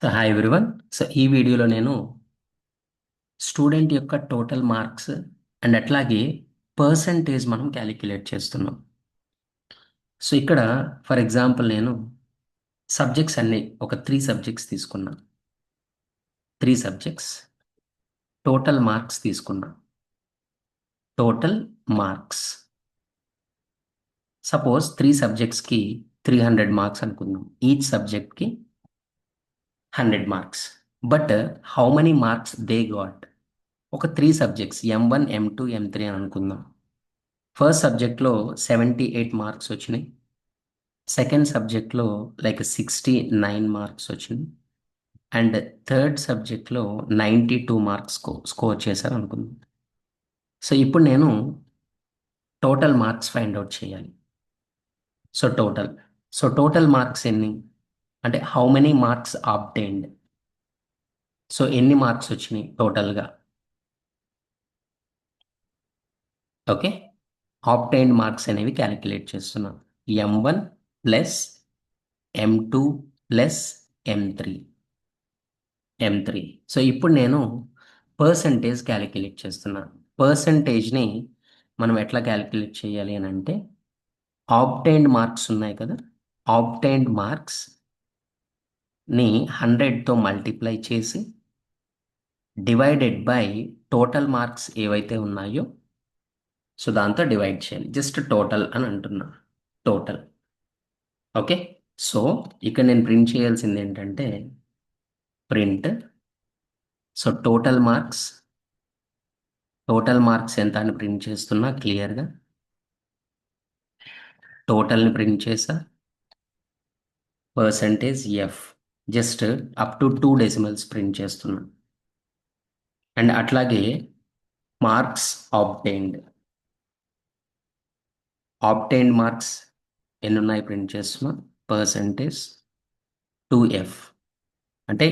Hi everyone. So ఈ వీడియోలో నేను స్టూడెంట్ యొక్క టోటల్ మార్క్స్ అండ్ అట్లాగే పర్సంటేజ్ మనం క్యాలిక్యులేట్ చేస్తున్నాం. సో ఇక్కడ ఫర్ ఎగ్జాంపుల్ నేను సబ్జెక్ట్స్ అన్ని ఒక 3 సబ్జెక్ట్స్ తీసుకున్నా. 3 సబ్జెక్ట్స్ టోటల్ మార్క్స్ తీసుకున్నా. టోటల్ మార్క్స్ సపోజ్ 3 సబ్జెక్ట్స్కి 300 మార్క్స్ అనుకుందాం. ఈచ్ సబ్జెక్ట్కి 100 marks. But how many marks they got? ఒక 3 సబ్జెక్ట్స్ M1 M2 M3 అని అనుకుందాం. ఫస్ట్ సబ్జెక్ట్లో 78 మార్క్స్ వచ్చినాయి. సెకండ్ సబ్జెక్ట్లో లైక్ 69 మార్క్స్ వచ్చినాయి. అండ్ థర్డ్ సబ్జెక్ట్లో 92 మార్క్స్ స్కోర్ చేశారు అనుకుందాం. సో ఇప్పుడు నేను టోటల్ మార్క్స్ ఫైండ్ అవుట్ చేయాలి. సో టోటల్ మార్క్స్ ఎన్ని అంటే how many marks obtained. So ఎన్ని మార్క్స్ వచ్చినాయి టోటల్గా? ఓకే, ఆబ్టైన్డ్ మార్క్స్ అనేవి క్యాలిక్యులేట్ చేస్తున్నాం. M1 plus M2 plus M3. So ఇప్పుడు నేను పర్సంటేజ్ క్యాలిక్యులేట్ చేస్తున్నాను. పర్సంటేజ్ని మనం ఎట్లా క్యాలిక్యులేట్ చేయాలి అని అంటే, ఆబ్టైన్డ్ మార్క్స్ ఉన్నాయి కదా, ఆబ్టైన్డ్ మార్క్స్ని 100తో మల్టిప్లై చేసి డివైడెడ్ బై టోటల్ మార్క్స్ ఏవైతే ఉన్నాయో సో దాంతో డివైడ్ చేయాలి. జస్ట్ టోటల్ అని అంటున్నా, టోటల్. ఓకే, సో ఇక్కడ నేను ప్రింట్ చేయాల్సింది ఏంటంటే ప్రింట్. సో టోటల్ మార్క్స్ ఎంత అని ప్రింట్ చేస్తున్నా క్లియర్గా. టోటల్ని ప్రింట్ చేసా. Percentage F just up to 2 decimals print చేస్తున్నా. అండ్ అట్లాగే మార్క్స్ ఆబ్టైన్డ్. ఆబ్టైన్డ్ మార్క్స్ ఎన్ని ఉన్నాయి ప్రింట్ చేస్తున్నా. పర్సంటేజ్ 2F అంటే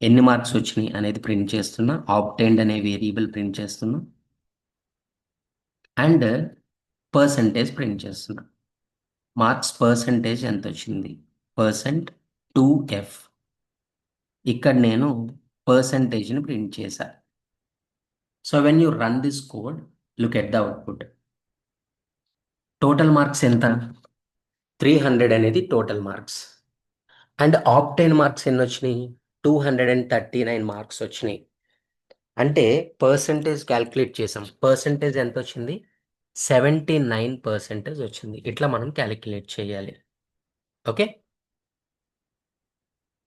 ఎన్ని మార్క్స్ వచ్చినాయి అనేది ప్రింట్ చేస్తున్నా. ఆబ్టైన్డ్ అనే వేరియబుల్ ప్రింట్ చేస్తున్నా. అండ్ పర్సంటేజ్ ప్రింట్ చేస్తున్నా. మార్క్స్ పర్సంటేజ్ ఎంత వచ్చింది? Percent 2F. ఇక్కడ నేను పర్సంటేజ్ని ప్రింట్ చేశా. So when you run this code, look at the output. Total marks ఎంత? 300 అనేది టోటల్ మార్క్స్. అండ్ ఆబ్టైన్ మార్క్స్ ఎన్ని వచ్చినాయి? 239 మార్క్స్ వచ్చినాయి. అంటే పర్సంటేజ్ క్యాల్కులేట్ చేసాం. పర్సంటేజ్ ఎంత వచ్చింది? 79% వచ్చింది. ఇట్లా మనం క్యాలిక్యులేట్ చేయాలి. ఓకే.